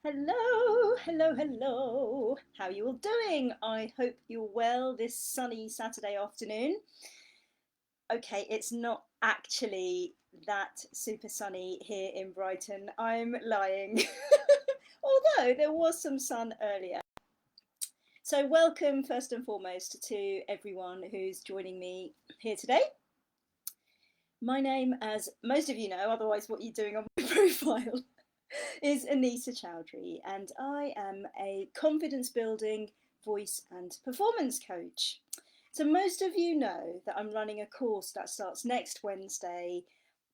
Hello, hello, hello. How are you all doing? I hope you're well this sunny Saturday afternoon. Okay, it's not actually that super sunny here in Brighton. I'm lying. Although there was some sun earlier. So, welcome first and foremost to everyone who's joining me here today. My name, as most of you know, otherwise, what are you doing on my profile? Is Aneesa Chaudhry, and I am a confidence building voice and performance coach. So, most of you know that I'm running a course that starts next Wednesday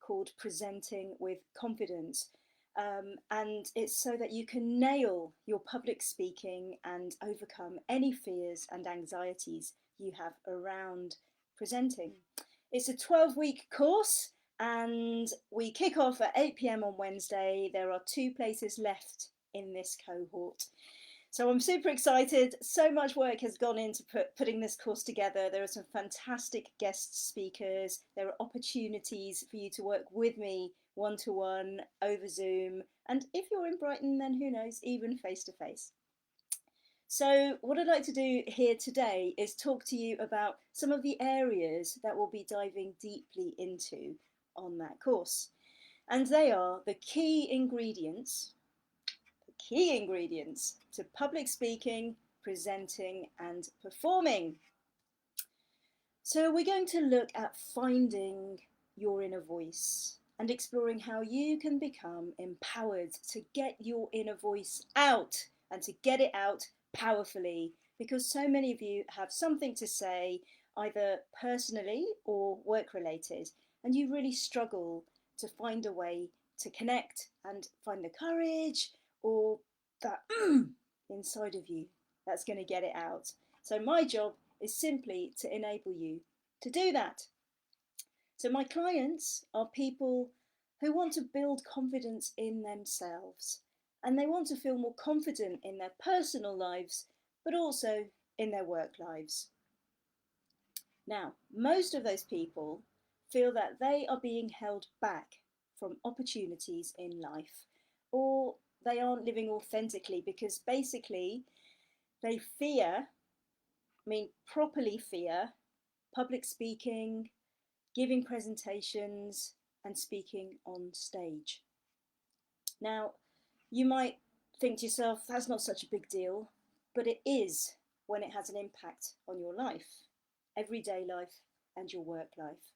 called Presenting with Confidence. And it's so that you can nail your public speaking and overcome any fears and anxieties you have around presenting. It's a 12-week course and we kick off at 8 p.m. on Wednesday. There are 2 places left in this cohort. So I'm super excited. So much work has gone into putting this course together. There are some fantastic guest speakers. There are opportunities for you to work with me one-to-one over Zoom. And if you're in Brighton, then who knows, even face-to-face. So what I'd like to do here today is talk to you about some of the areas that we'll be diving deeply into on that course. And they are the key ingredients to public speaking, presenting and performing. So we're going to look at finding your inner voice and exploring how you can become empowered to get your inner voice out and to get it out powerfully, because so many of you have something to say, either personally or work related, and you really struggle to find a way to connect and find the courage or that inside of you that's going to get it out. So my job is simply to enable you to do that. So my clients are people who want to build confidence in themselves, and they want to feel more confident in their personal lives, but also in their work lives. Now, most of those people feel that they are being held back from opportunities in life, or they aren't living authentically because basically they fear, properly fear, public speaking, giving presentations, and speaking on stage. Now, you might think to yourself, that's not such a big deal, but it is when it has an impact on your life, everyday life, and your work life.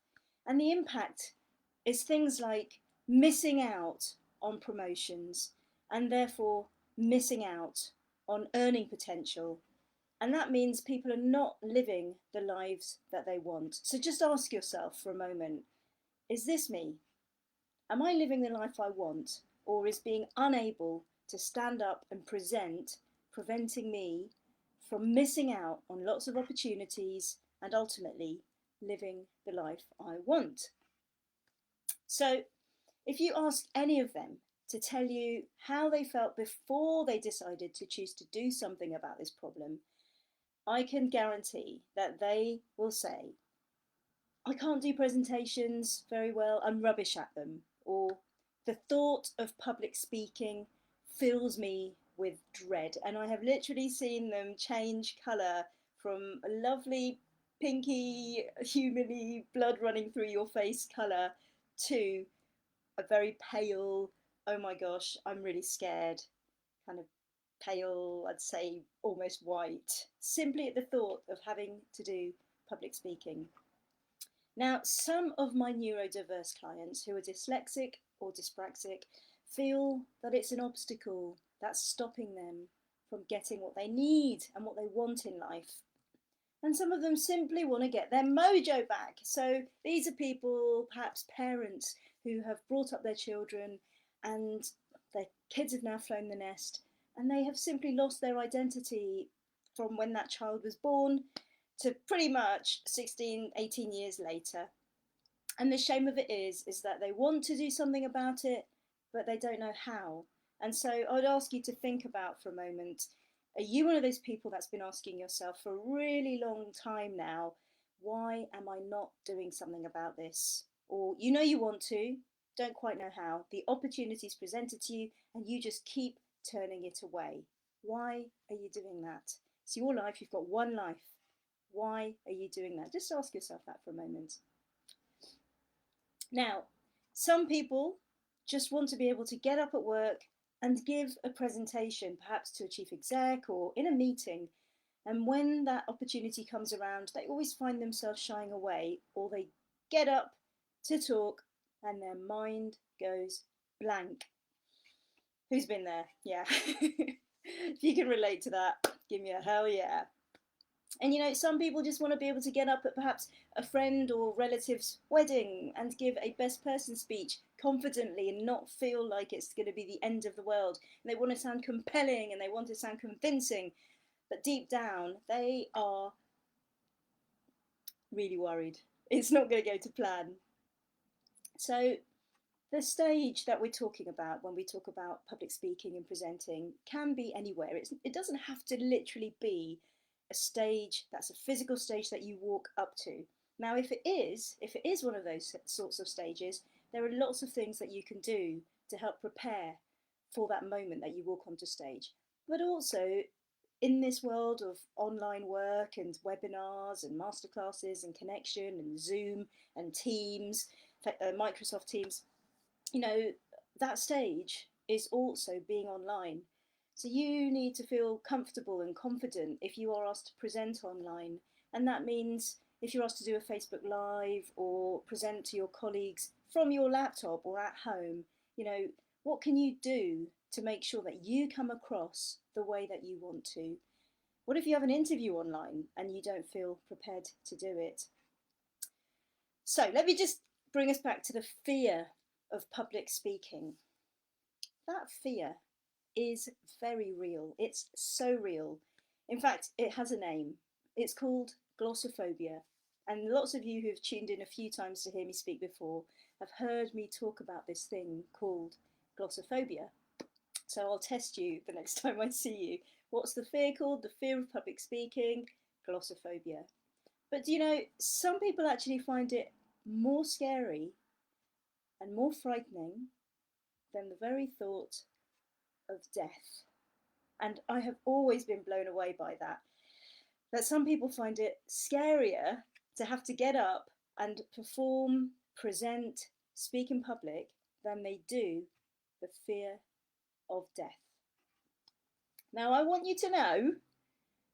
And the impact is things like missing out on promotions and therefore missing out on earning potential. And that means people are not living the lives that they want. So just ask yourself for a moment, is this me? Am I living the life I want? Or is being unable to stand up and present preventing me from missing out on lots of opportunities and ultimately living the life I want? So if you ask any of them to tell you how they felt before they decided to choose to do something about this problem, I can guarantee that they will say, I can't do presentations very well, I'm rubbish at them. Or the thought of public speaking fills me with dread. And I have literally seen them change colour from a lovely pinky, humany, blood running through your face colour to a very pale, oh my gosh, I'm really scared, kind of pale, I'd say almost white, simply at the thought of having to do public speaking. Now, some of my neurodiverse clients who are dyslexic or dyspraxic feel that it's an obstacle that's stopping them from getting what they need and what they want in life. And some of them simply want to get their mojo back. So these are people, perhaps parents, who have brought up their children and their kids have now flown the nest and they have simply lost their identity from when that child was born to pretty much 16, 18 years later. And the shame of it is that they want to do something about it, but they don't know how. And so I'd ask you to think about for a moment, are you one of those people that's been asking yourself for a really long time now, why am I not doing something about this? Or you know you want to, don't quite know how. The opportunity's presented to you and you just keep turning it away. Why are you doing that? It's your life, you've got one life. Why are you doing that? Just ask yourself that for a moment. Now, some people just want to be able to get up at work and give a presentation, perhaps to a chief exec or in a meeting. And when that opportunity comes around, they always find themselves shying away, or they get up to talk and their mind goes blank. Who's been there? Yeah. If you can relate to that, give me a hell yeah. And you know, some people just want to be able to get up at perhaps a friend or relative's wedding and give a best person speech confidently and not feel like it's going to be the end of the world. And they want to sound compelling and they want to sound convincing, but deep down, they are really worried. It's not going to go to plan. So, the stage that we're talking about when we talk about public speaking and presenting can be anywhere. It doesn't have to literally be a stage that's a physical stage that you walk up to. Now, if it is one of those sorts of stages, there are lots of things that you can do to help prepare for that moment that you walk onto stage. But also, in this world of online work and webinars and masterclasses and connection and Zoom and Teams, Microsoft Teams, you know, that stage is also being online. So you need to feel comfortable and confident if you are asked to present online. And that means if you're asked to do a Facebook Live or present to your colleagues from your laptop or at home, you know, what can you do to make sure that you come across the way that you want to? What if you have an interview online and you don't feel prepared to do it? So let me just bring us back to the fear of public speaking. That fear is very real. It's so real. In fact, it has a name. It's called glossophobia. And lots of you who've tuned in a few times to hear me speak before have heard me talk about this thing called glossophobia. So I'll test you the next time I see you. What's the fear called? The fear of public speaking, glossophobia. But you know, some people actually find it more scary and more frightening than the very thought of death. And I have always been blown away by that. That some people find it scarier to have to get up and perform, present, speak in public than they do the fear of death. Now, I want you to know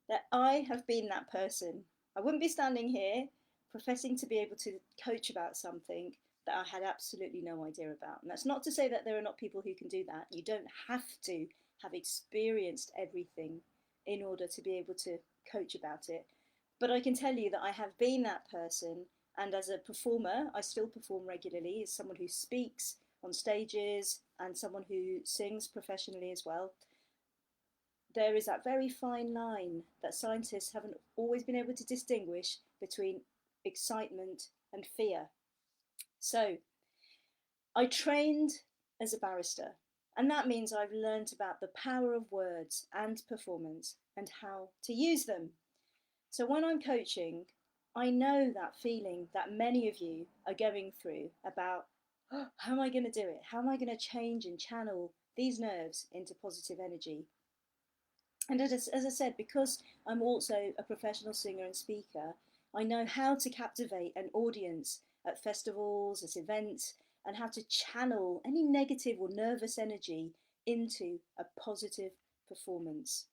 that I have been that person. I wouldn't be standing here professing to be able to coach about something that I had absolutely no idea about. And that's not to say that there are not people who can do that. You don't have to have experienced everything in order to be able to coach about it. But I can tell you that I have been that person, and as a performer, I still perform regularly, as someone who speaks on stages and someone who sings professionally as well. There is that very fine line that scientists haven't always been able to distinguish between excitement and fear. So, I trained as a barrister, and that means I've learned about the power of words and performance and how to use them. So, when I'm coaching, I know that feeling that many of you are going through about, oh, how am I going to do it? How am I going to change and channel these nerves into positive energy? And as I said, because I'm also a professional singer and speaker, I know how to captivate an audience at festivals, at events, and how to channel any negative or nervous energy into a positive performance.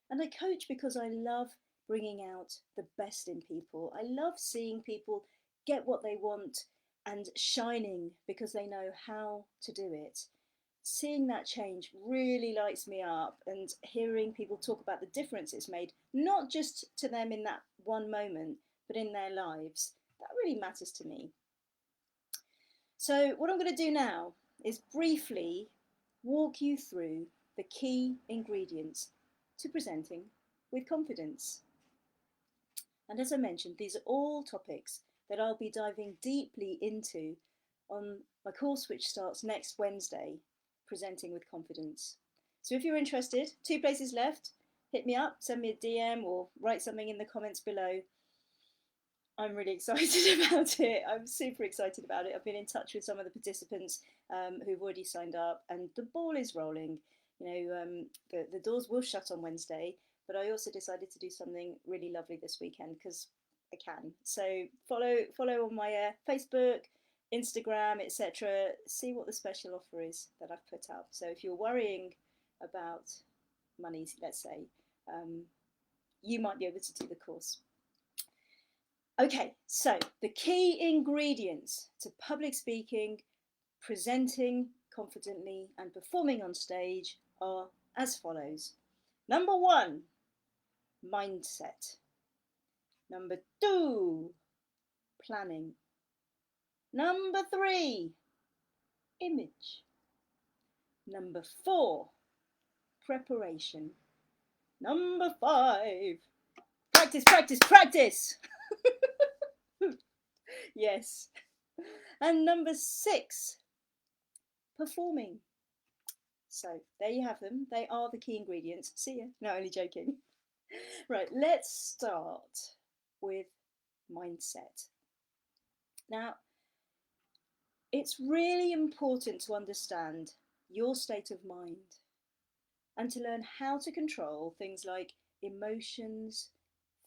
And I coach because I love bringing out the best in people. I love seeing people get what they want and shining because they know how to do it. Seeing that change really lights me up, and hearing people talk about the difference it's made, not just to them in that one moment, but in their lives, that really matters to me. So what I'm going to do now is briefly walk you through the key ingredients to presenting with confidence. And as I mentioned, these are all topics that I'll be diving deeply into on my course, which starts next Wednesday, Presenting with Confidence. So if you're interested, 2 places left. Hit me up, send me a DM or write something in the comments below. I'm really excited about it. I'm super excited about it. I've been in touch with some of the participants who've already signed up, and the ball is rolling. The doors will shut on Wednesday, but I also decided to do something really lovely this weekend because I can. So follow on my Facebook, Instagram, etc. See what the special offer is that I've put up. So if you're worrying about money, let's say, you might be able to do the course. Okay, so the key ingredients to public speaking, presenting confidently, and performing on stage are as follows. Number 1, mindset. Number 2, planning. Number 3, image. Number 4, preparation. Number 5, practice, practice, practice. Yes. And number 6, performing. So there you have them. They are the key ingredients. See ya. No, only joking. Right, let's start with mindset. Now, it's really important to understand your state of mind and to learn how to control things like emotions,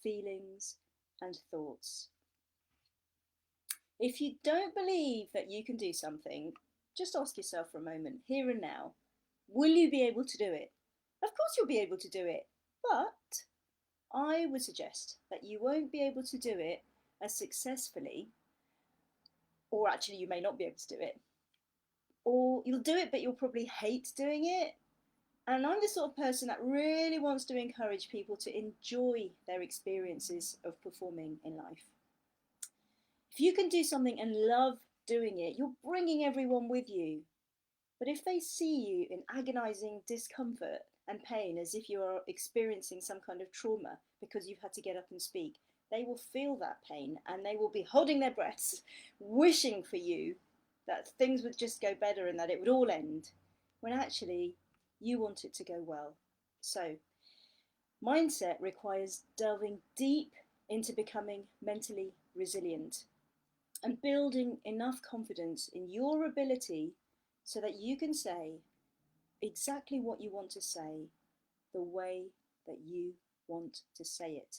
feelings, and thoughts. If you don't believe that you can do something, just ask yourself for a moment, here and now, will you be able to do it? Of course you'll be able to do it, but I would suggest that you won't be able to do it as successfully, or actually you may not be able to do it, or you'll do it but you'll probably hate doing it. And I'm the sort of person that really wants to encourage people to enjoy their experiences of performing in life. If you can do something and love doing it, you're bringing everyone with you. But if they see you in agonizing discomfort and pain, as if you are experiencing some kind of trauma because you've had to get up and speak, they will feel that pain and they will be holding their breaths, wishing for you that things would just go better and that it would all end, when actually you want it to go well. So, mindset requires delving deep into becoming mentally resilient and building enough confidence in your ability so that you can say exactly what you want to say the way that you want to say it.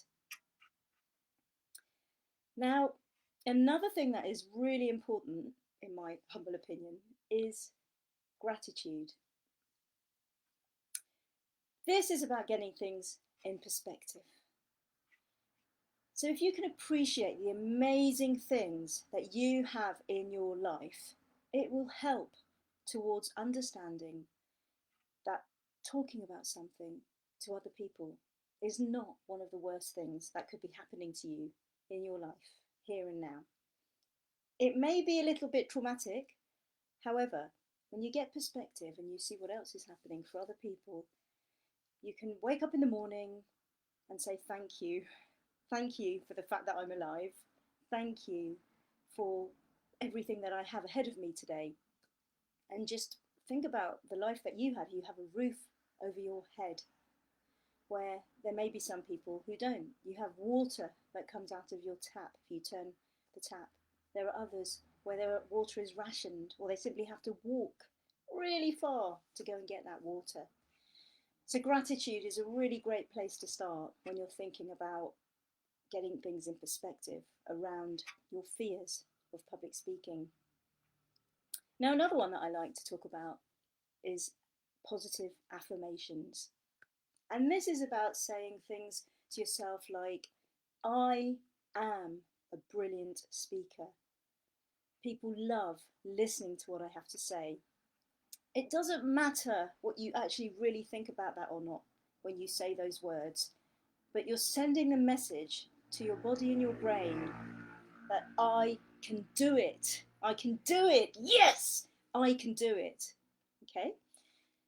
Now, another thing that is really important, in my humble opinion, is gratitude. This is about getting things in perspective. So if you can appreciate the amazing things that you have in your life, it will help towards understanding that talking about something to other people is not one of the worst things that could be happening to you in your life, here and now. It may be a little bit traumatic, however, when you get perspective and you see what else is happening for other people, you can wake up in the morning and say thank you. Thank you for the fact that I'm alive. Thank you for everything that I have ahead of me today. And just think about the life that you have. You have a roof over your head, where there may be some people who don't. You have water that comes out of your tap if you turn the tap. There are others where their water is rationed, or they simply have to walk really far to go and get that water. So gratitude is a really great place to start when you're thinking about getting things in perspective around your fears of public speaking. Now, another one that I like to talk about is positive affirmations. And this is about saying things to yourself like, I am a brilliant speaker. People love listening to what I have to say. It doesn't matter what you actually really think about that or not when you say those words, but you're sending the message to your body and your brain that I can do it. I can do it. Yes, I can do it. Okay?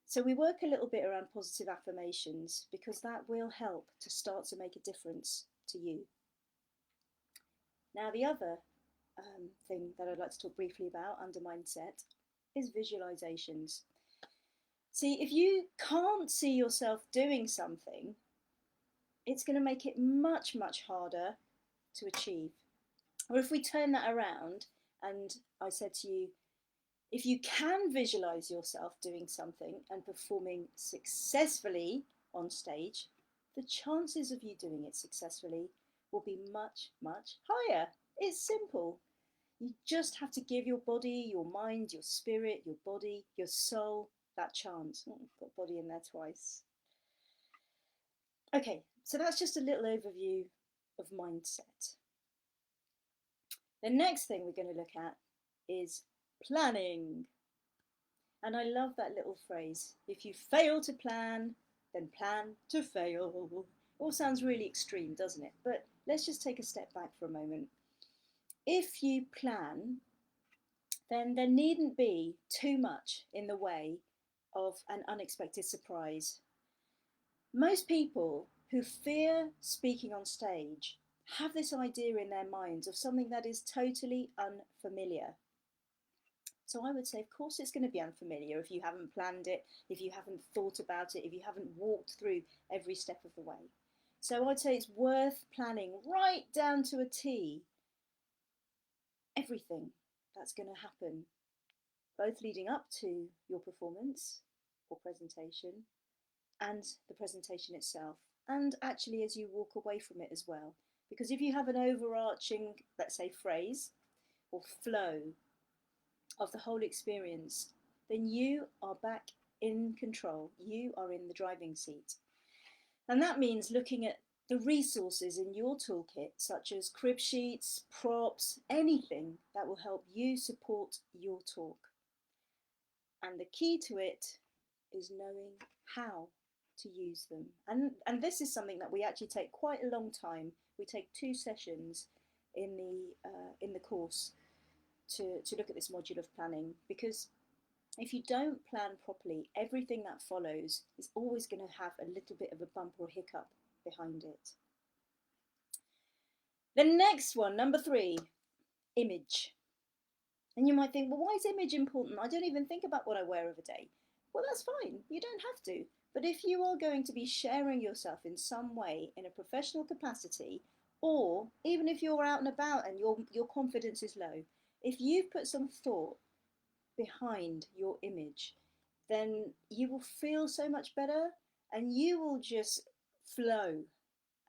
So we work a little bit around positive affirmations because that will help to start to make a difference to you. Now, the other thing that I'd like to talk briefly about under mindset is visualizations. See, if you can't see yourself doing something, it's going to make it much, much harder to achieve. Or if we turn that around and I said to you, If you can visualize yourself doing something and performing successfully on stage, the chances of you doing it successfully will be much, much higher. It's simple. You just have to give your body, your mind, your spirit, your body, your soul that chance. Oh, I've got body in there twice. Okay, so that's just a little overview of mindset. The next thing we're going to look at is planning. And I love that little phrase. If you fail to plan, then plan to fail. All sounds really extreme, doesn't it? But let's just take a step back for a moment. If you plan, then there needn't be too much in the way of an unexpected surprise. Most people who fear speaking on stage have this idea in their minds of something that is totally unfamiliar. So I would say, of course, it's going to be unfamiliar if you haven't planned it, if you haven't thought about it, if you haven't walked through every step of the way. So I'd say it's worth planning right down to a T everything that's going to happen, both leading up to your performance or presentation and the presentation itself, and actually as you walk away from it as well. Because if you have an overarching, let's say, phrase or flow of the whole experience, then you are back in control. You are in the driving seat. And that means looking at the resources in your toolkit, such as crib sheets, props, anything that will help you support your talk. And the key to it is knowing how to use them. And this is something that we actually take quite a long time. We take 2 sessions in the course to look at this module of planning, because if you don't plan properly, everything that follows is always going to have a little bit of a bump or hiccup behind it. The next one, number 3, image. And you might think, well, why is image important? I don't even think about what I wear every day. Well, that's fine. You don't have to. But if you are going to be sharing yourself in some way in a professional capacity, or even if you're out and about and your confidence is low, if you've put some thought behind your image, then you will feel so much better and you will just flow.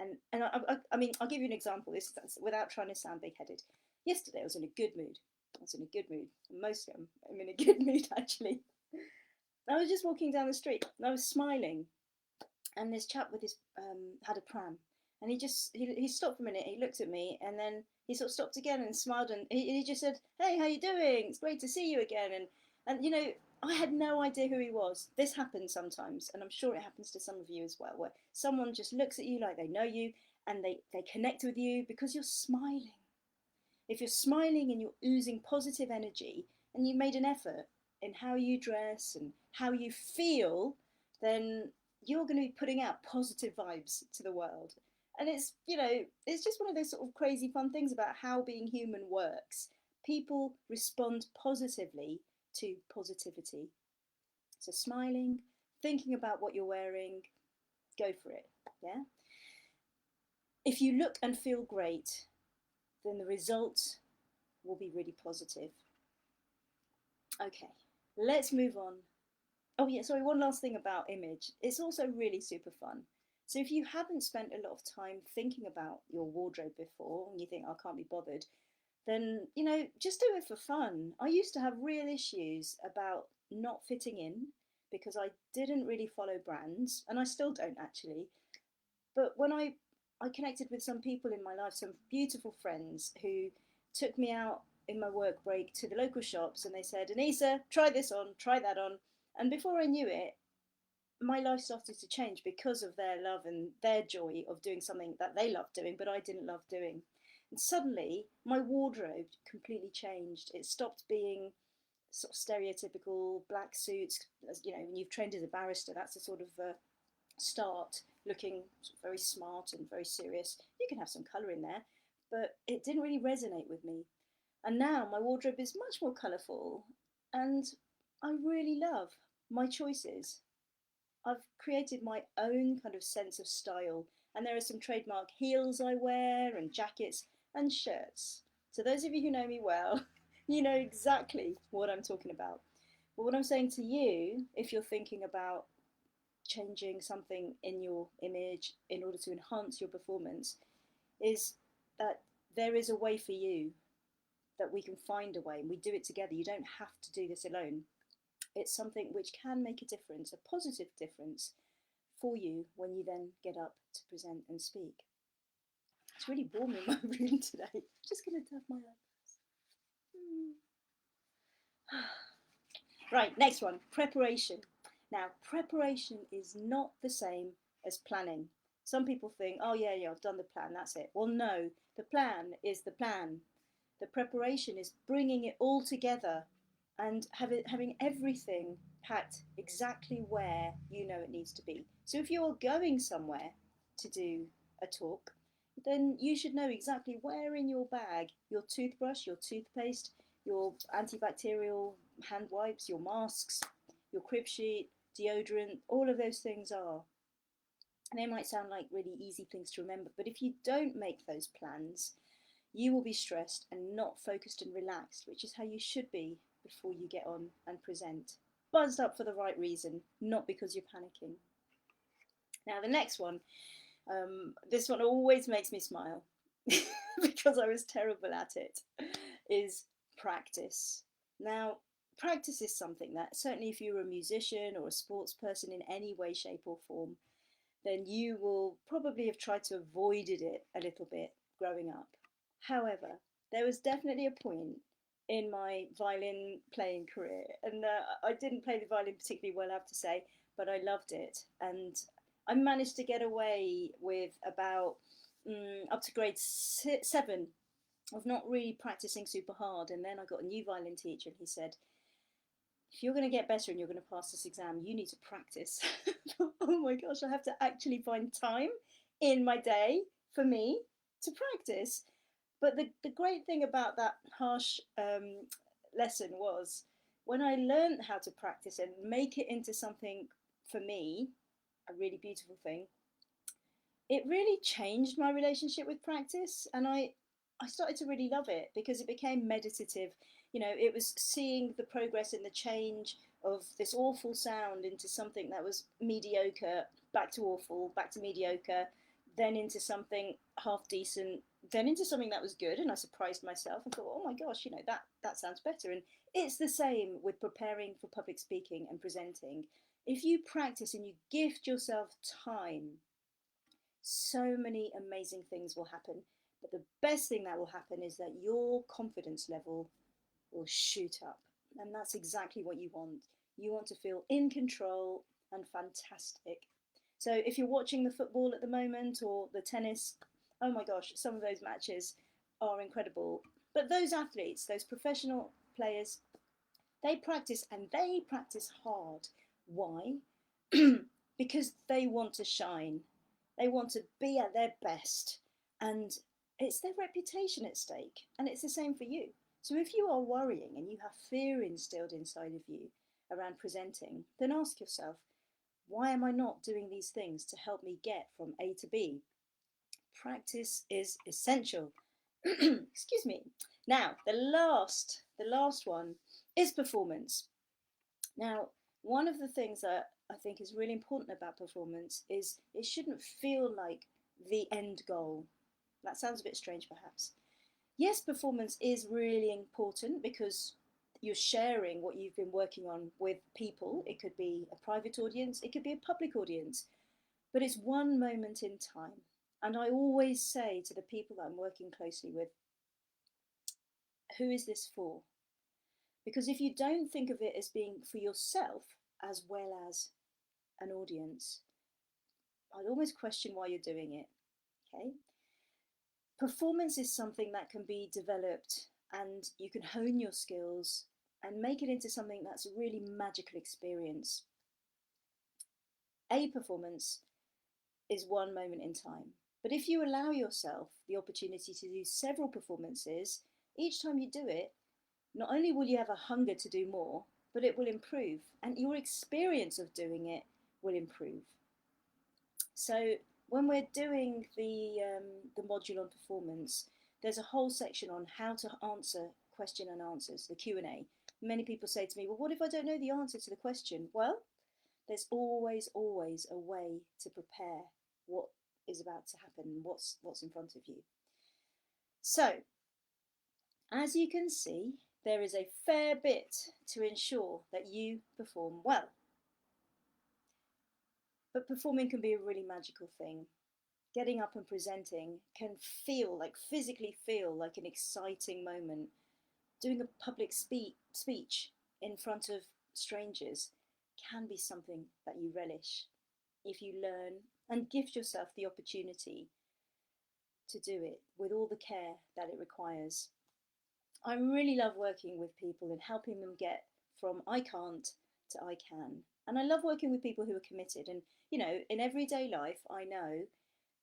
I mean, I'll give you an example. This without trying to sound big-headed. Yesterday, I was in a good mood. I was in a good mood. Most of them, I'm in a good mood actually. I was just walking down the street and I was smiling, and this chap with his had a pram, and he stopped for a minute. He looked at me, and then he sort of stopped again and smiled, and he just said, "Hey, how you doing? It's great to see you again." And you know, I had no idea who he was. This happens sometimes, and I'm sure it happens to some of you as well, where someone just looks at you like they know you, and they connect with you because you're smiling. If you're smiling and you're oozing positive energy, and you made an effort in how you dress and how you feel, then you're going to be putting out positive vibes to the world. And it's, you know, it's just one of those sort of crazy fun things about how being human works. People respond positively to positivity. So smiling, thinking about what you're wearing, go for it. Yeah. If you look and feel great, then the result will be really positive. Okay, let's move on. Oh yeah, sorry, one last thing about image. It's also really super fun. So if you haven't spent a lot of time thinking about your wardrobe before and you think, I can't be bothered, then, you know, just do it for fun. I used to have real issues about not fitting in because I didn't really follow brands, and I still don't actually. But when I connected with some people in my life, some beautiful friends who took me out in my work break to the local shops, and they said, Aneesa, try this on, try that on. And before I knew it, my life started to change because of their love and their joy of doing something that they loved doing, but I didn't love doing. And suddenly, my wardrobe completely changed. It stopped being sort of stereotypical black suits. You know, when you've trained as a barrister, that's a sort of start looking very smart and very serious. You can have some colour in there, but it didn't really resonate with me. And now my wardrobe is much more colourful, and I really love my choices. I've created my own kind of sense of style, and there are some trademark heels I wear, and jackets and shirts. So those of you who know me well, You know exactly what I'm talking about. But what I'm saying to you, if you're thinking about changing something in your image in order to enhance your performance, is that there is a way for you, that we can find a way and we do it together. You don't have to do this alone. It's something which can make a difference, a positive difference for you when you then get up to present and speak. It's really warm in my room today. I'm just going to tap my eyes. Right, next one, preparation. Now, preparation is not the same as planning. Some people think, oh, yeah, I've done the plan, that's it. Well, no, the plan is the plan. The preparation is bringing it all together and having everything packed exactly where you know it needs to be. So if you're going somewhere to do a talk, then you should know exactly where in your bag your toothbrush, your toothpaste, your antibacterial hand wipes, your masks, your crib sheet, deodorant, all of those things are. And they might sound like really easy things to remember, but if you don't make those plans, you will be stressed and not focused and relaxed, which is how you should be before you get on and present. Buzzed up for the right reason, not because you're panicking. Now, the next one, this one always makes me smile because I was terrible at it, is practice. Now, practice is something that, certainly if you're a musician or a sports person in any way, shape, or form, then you will probably have tried to avoid it a little bit growing up. However, there was definitely a point in my violin playing career, and I didn't play the violin particularly well, I have to say, but I loved it, and I managed to get away with about up to grade 7 of not really practicing super hard. And then I got a new violin teacher, and he said, if you're going to get better and you're going to pass this exam, you need to practice. Oh my gosh, I have to actually find time in my day for me to practice. But the great thing about that harsh lesson was when I learned how to practice and make it into something for me, a really beautiful thing, it really changed my relationship with practice. And I started to really love it because it became meditative. You know, it was seeing the progress and the change of this awful sound into something that was mediocre, back to awful, back to mediocre, then into something half decent, then into something that was good. And I surprised myself and thought, oh my gosh, you know, that sounds better. And it's the same with preparing for public speaking and presenting. If you practice and you gift yourself time, so many amazing things will happen. But the best thing that will happen is that your confidence level will shoot up. And that's exactly what you want. You want to feel in control and fantastic. So if you're watching the football at the moment or the tennis, oh my gosh, some of those matches are incredible. But those athletes, those professional players, they practice and they practice hard. Why? Because they want to shine. They want to be at their best. And it's their reputation at stake. And it's the same for you. So if you are worrying and you have fear instilled inside of you around presenting, then ask yourself, why am I not doing these things to help me get from A to B? Practice is essential. Excuse me. Now, the last one is performance. Now, one of the things that I think is really important about performance is it shouldn't feel like the end goal. That sounds a bit strange, perhaps. Yes, performance is really important because you're sharing what you've been working on with people. It could be a private audience, it could be a public audience, but it's one moment in time. And I always say to the people that I'm working closely with, who is this for? Because if you don't think of it as being for yourself as well as an audience, I'd almost question why you're doing it. Okay? Performance is something that can be developed and you can hone your skills and make it into something that's a really magical experience. A performance is one moment in time. But if you allow yourself the opportunity to do several performances, each time you do it, not only will you have a hunger to do more, but it will improve and your experience of doing it will improve. So when we're doing the module on performance, there's a whole section on how to answer question and answers, the Q&A. Many people say to me, well, what if I don't know the answer to the question? Well, there's always a way to prepare what is about to happen, what's in front of you. So, as you can see, there is a fair bit to ensure that you perform well. But performing can be a really magical thing. Getting up and presenting can physically feel like an exciting moment. Doing a public speech in front of strangers can be something that you relish if you learn and give yourself the opportunity to do it with all the care that it requires. I really love working with people and helping them get from I can't to I can. And I love working with people who are committed. And, in everyday life, I know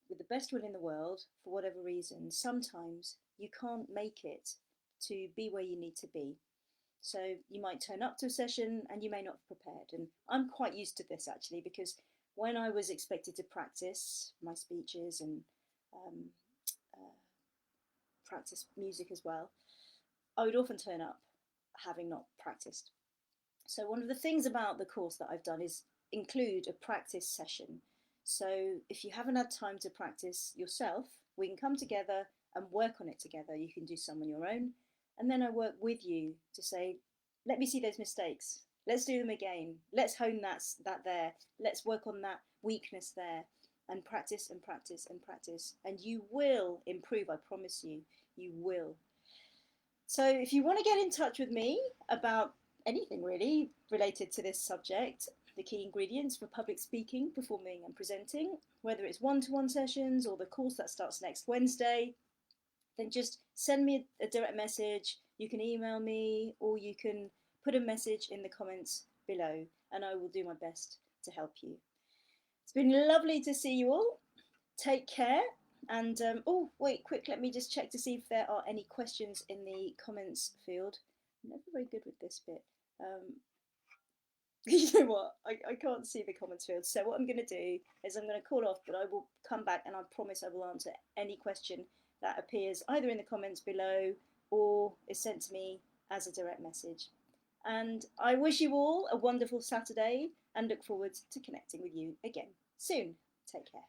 with the best will in the world, for whatever reason, sometimes you can't make it to be where you need to be. So you might turn up to a session and you may not have prepared. And I'm quite used to this actually, because when I was expected to practice my speeches and practice music as well, I would often turn up having not practiced. So one of the things about the course that I've done is include a practice session. So if you haven't had time to practice yourself, we can come together and work on it together. You can do some on your own. And then I work with you to say, let me see those mistakes. Let's do them again. Let's hone that there. Let's work on that weakness there, and practice and practice and practice. And you will improve, I promise you, you will. So if you want to get in touch with me about anything really related to this subject, the key ingredients for public speaking, performing and presenting, whether it's one-to-one sessions or the course that starts next Wednesday, then just send me a direct message. You can email me or you can put a message in the comments below and I will do my best to help you. It's been lovely to see you all. Take care. And oh wait, quick, let me just check to see if there are any questions in the comments field. I'm never very good with this bit. You know what, I can't see the comments field, so what I'm going to do is I'm going to call off, but I will come back and I promise I will answer any question that appears either in the comments below or is sent to me as a direct message. And I wish you all a wonderful Saturday and look forward to connecting with you again soon. Take care.